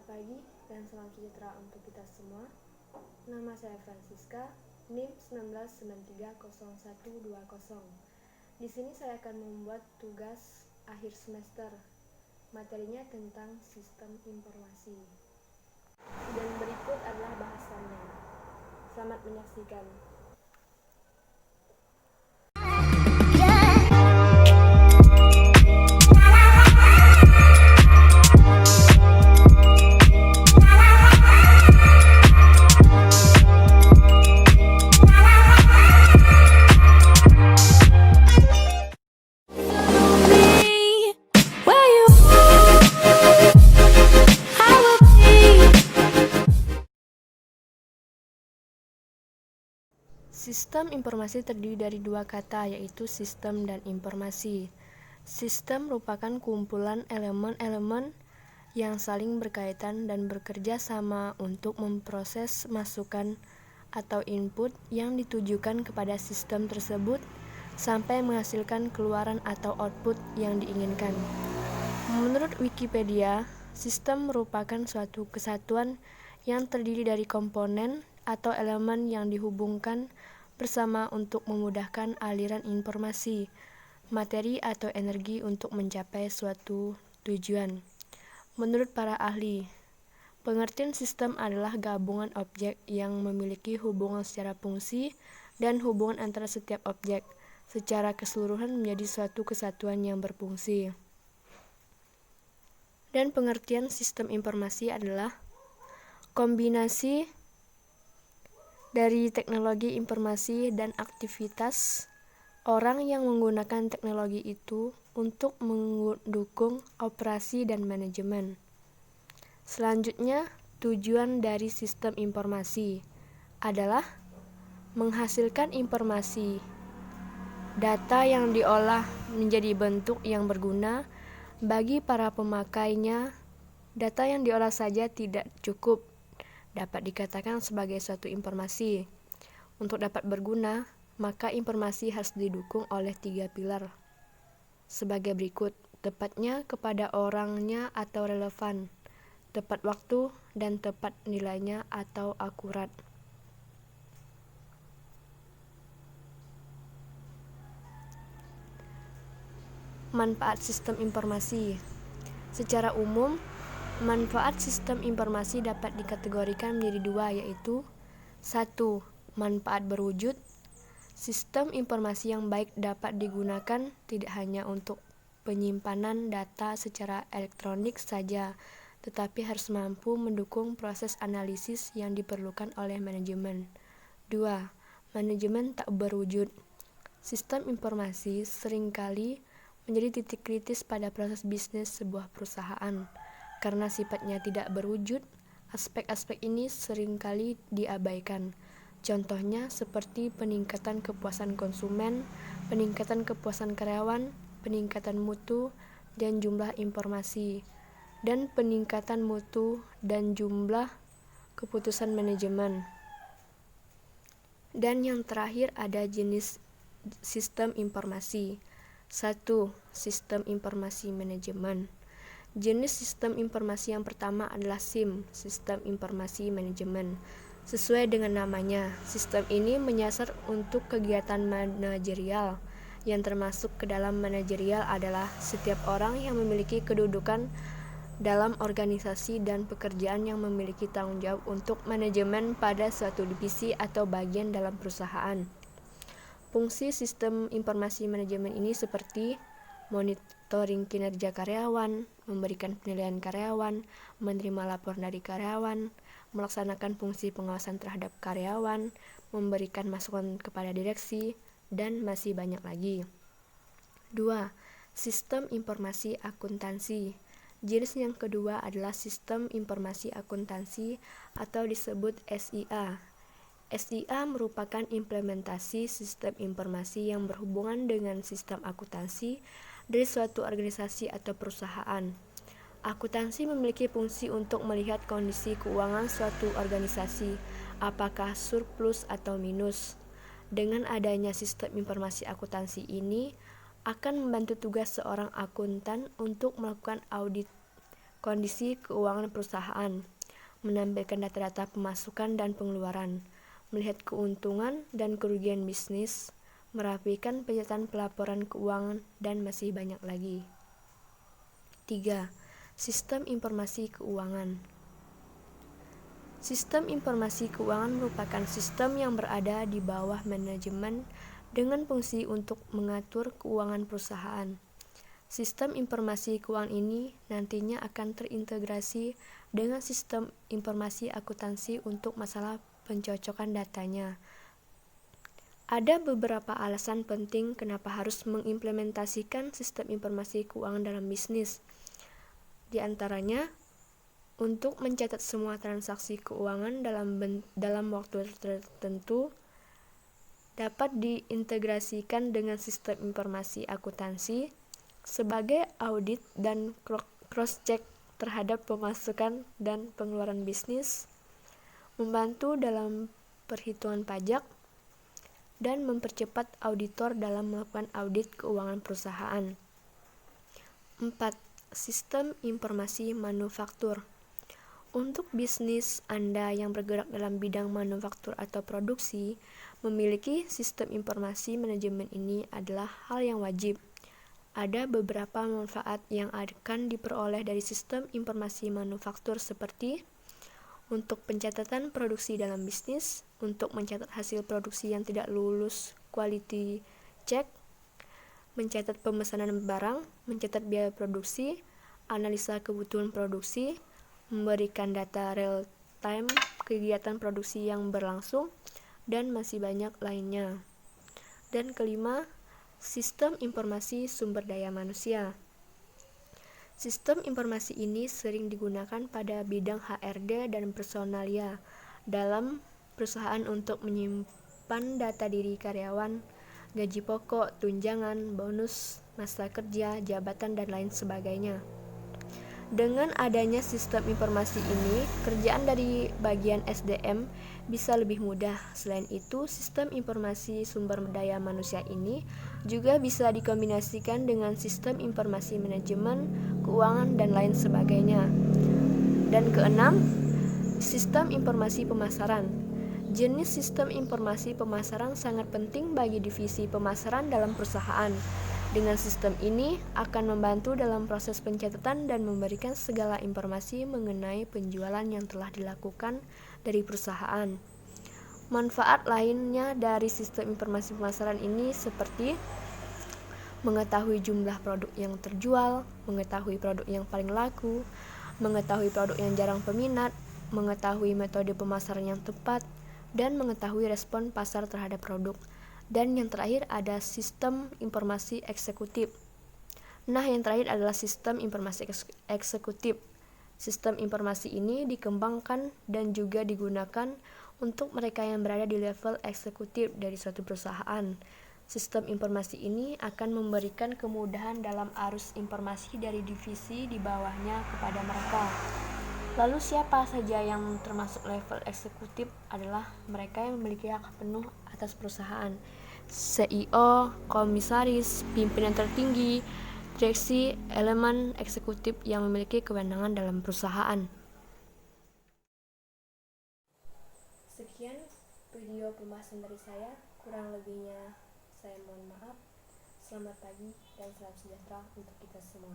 Selamat pagi dan salam sejahtera untuk kita semua. Nama saya Francisca, NIM 19930120. Di sini saya akan membuat tugas akhir semester. Materinya tentang sistem informasi. Dan berikut adalah bahasannya. Selamat menyaksikan. Sistem informasi terdiri dari dua kata, yaitu sistem dan informasi. Sistem merupakan kumpulan elemen-elemen yang saling berkaitan dan bekerja sama untuk memproses masukan atau input yang ditujukan kepada sistem tersebut sampai menghasilkan keluaran atau output yang diinginkan. Menurut Wikipedia, sistem merupakan suatu kesatuan yang terdiri dari komponen atau elemen yang dihubungkan bersama untuk memudahkan aliran informasi, materi atau energi untuk mencapai suatu tujuan. Menurut para ahli, pengertian sistem adalah gabungan objek yang memiliki hubungan secara fungsi dan hubungan antara setiap objek secara keseluruhan menjadi suatu kesatuan yang berfungsi. Dan pengertian sistem informasi adalah kombinasi dari teknologi informasi dan aktivitas orang yang menggunakan teknologi itu untuk mendukung operasi dan manajemen. Selanjutnya, tujuan dari sistem informasi adalah menghasilkan informasi, data yang diolah menjadi bentuk yang berguna bagi para pemakainya. Data yang diolah saja tidak cukup dapat dikatakan sebagai suatu informasi. Untuk dapat berguna, maka informasi harus didukung oleh 3 pilar sebagai berikut: tepatnya kepada orangnya atau relevan, tepat waktu, dan tepat nilainya atau akurat. Manfaat sistem informasi. Secara umum, manfaat sistem informasi dapat dikategorikan menjadi dua, yaitu 1. Manfaat berwujud. Sistem informasi yang baik dapat digunakan tidak hanya untuk penyimpanan data secara elektronik saja, tetapi harus mampu mendukung proses analisis yang diperlukan oleh manajemen. 2. Manajemen tak berwujud. Sistem informasi seringkali menjadi titik kritis pada proses bisnis sebuah perusahaan. Karena sifatnya tidak berwujud, aspek-aspek ini seringkali diabaikan. Contohnya seperti peningkatan kepuasan konsumen, peningkatan kepuasan karyawan, peningkatan mutu dan jumlah informasi, dan peningkatan mutu dan jumlah keputusan manajemen. Dan yang terakhir ada jenis sistem informasi. 1. Sistem informasi manajemen. Jenis sistem informasi yang pertama adalah SIM, Sistem Informasi Manajemen. Sesuai dengan namanya, sistem ini menyasar untuk kegiatan manajerial, yang termasuk ke dalam manajerial adalah setiap orang yang memiliki kedudukan dalam organisasi dan pekerjaan yang memiliki tanggung jawab untuk manajemen pada suatu divisi atau bagian dalam perusahaan. Fungsi sistem informasi manajemen ini seperti monitoring kinerja karyawan, memberikan penilaian karyawan, menerima laporan dari karyawan, melaksanakan fungsi pengawasan terhadap karyawan, memberikan masukan kepada direksi, dan masih banyak lagi. 2. Sistem informasi akuntansi. Jenis yang kedua adalah sistem informasi akuntansi atau disebut SIA. SIA merupakan implementasi sistem informasi yang berhubungan dengan sistem akuntansi dari suatu organisasi atau perusahaan. Akuntansi memiliki fungsi untuk melihat kondisi keuangan suatu organisasi, apakah surplus atau minus. Dengan adanya sistem informasi akuntansi ini akan membantu tugas seorang akuntan untuk melakukan audit kondisi keuangan perusahaan, menampilkan data-data pemasukan dan pengeluaran, melihat keuntungan dan kerugian bisnis, merapikan pencatatan pelaporan keuangan, dan masih banyak lagi. 3. Sistem informasi keuangan. Sistem informasi keuangan merupakan sistem yang berada di bawah manajemen dengan fungsi untuk mengatur keuangan perusahaan. Sistem informasi keuangan ini nantinya akan terintegrasi dengan sistem informasi akuntansi untuk masalah pencocokan datanya. Ada beberapa alasan penting kenapa harus mengimplementasikan sistem informasi keuangan dalam bisnis. Di antaranya, untuk mencatat semua transaksi keuangan dalam waktu tertentu, dapat diintegrasikan dengan sistem informasi akuntansi sebagai audit dan cross-check terhadap pemasukan dan pengeluaran bisnis, membantu dalam perhitungan pajak, dan mempercepat auditor dalam melakukan audit keuangan perusahaan. 4. Sistem informasi manufaktur. Untuk bisnis Anda yang bergerak dalam bidang manufaktur atau produksi, memiliki sistem informasi manajemen ini adalah hal yang wajib. Ada beberapa manfaat yang akan diperoleh dari sistem informasi manufaktur seperti untuk pencatatan produksi dalam bisnis, untuk mencatat hasil produksi yang tidak lulus quality check, mencatat pemesanan barang, mencatat biaya produksi, analisa kebutuhan produksi, memberikan data real time kegiatan produksi yang berlangsung, dan masih banyak lainnya. Dan kelima, sistem informasi sumber daya manusia. Sistem informasi ini sering digunakan pada bidang HRD dan personalia dalam perusahaan untuk menyimpan data diri karyawan, gaji pokok, tunjangan, bonus, masa kerja, jabatan, dan lain sebagainya. Dengan adanya sistem informasi ini, kerjaan dari bagian SDM bisa lebih mudah. Selain itu, sistem informasi sumber daya manusia ini juga bisa dikombinasikan dengan sistem informasi manajemen, keuangan, dan lain sebagainya. Dan keenam, sistem informasi pemasaran. Jenis sistem informasi pemasaran sangat penting bagi divisi pemasaran dalam perusahaan. Dengan sistem ini akan membantu dalam proses pencatatan dan memberikan segala informasi mengenai penjualan yang telah dilakukan dari perusahaan. Manfaat lainnya dari sistem informasi pemasaran ini seperti mengetahui jumlah produk yang terjual, mengetahui produk yang paling laku, mengetahui produk yang jarang peminat, mengetahui metode pemasaran yang tepat, dan mengetahui respon pasar terhadap produk. Dan yang terakhir ada sistem informasi eksekutif. Nah, yang terakhir adalah sistem informasi eksekutif. Sistem informasi ini dikembangkan dan juga digunakan untuk mereka yang berada di level eksekutif dari suatu perusahaan. Sistem informasi ini akan memberikan kemudahan dalam arus informasi dari divisi di bawahnya kepada mereka. Lalu siapa saja yang termasuk level eksekutif adalah mereka yang memiliki hak penuh atas perusahaan. CEO, komisaris, pimpinan tertinggi, direksi, elemen eksekutif yang memiliki kewenangan dalam perusahaan. Sekian video pembahasan dari saya, kurang lebihnya saya mohon maaf. Selamat pagi dan salam sejahtera untuk kita semua.